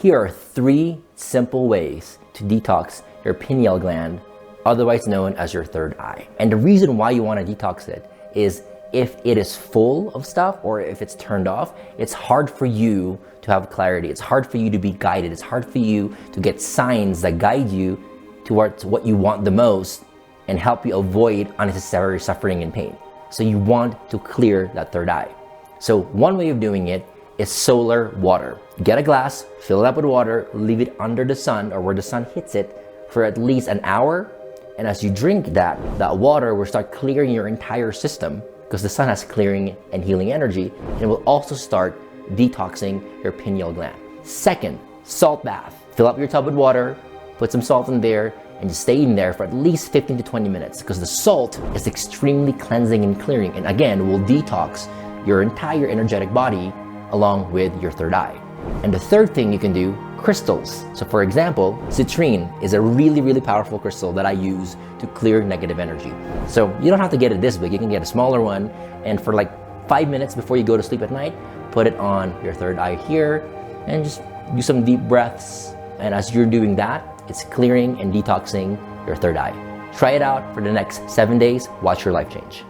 Here are 3 simple ways to detox your pineal gland, otherwise known as your third eye. And the reason why you want to detox it is if it is full of stuff or if it's turned off, it's hard for you to have clarity. It's hard for you to be guided. It's hard for you to get signs that guide you towards what you want the most and help you avoid unnecessary suffering and pain. So you want to clear that third eye. So one way of doing it is solar water. Get a glass, fill it up with water, leave it under the sun or where the sun hits it for at least an hour. And as you drink that water will start clearing your entire system because the sun has clearing and healing energy, and it will also start detoxing your pineal gland. Second, salt bath. Fill up your tub with water, put some salt in there, and just stay in there for at least 15 to 20 minutes because the salt is extremely cleansing and clearing, and again, will detox your entire energetic body along with your third eye. And the third thing you can do, crystals. So for example, citrine is a really powerful crystal that I use to clear negative energy. So you don't have to get it this big, you can get a smaller one, and for like 5 minutes before you go to sleep at night, put it on your third eye here and just do some deep breaths. And as you're doing that, it's clearing and detoxing your third eye. Try it out for the next 7 days, watch your life change.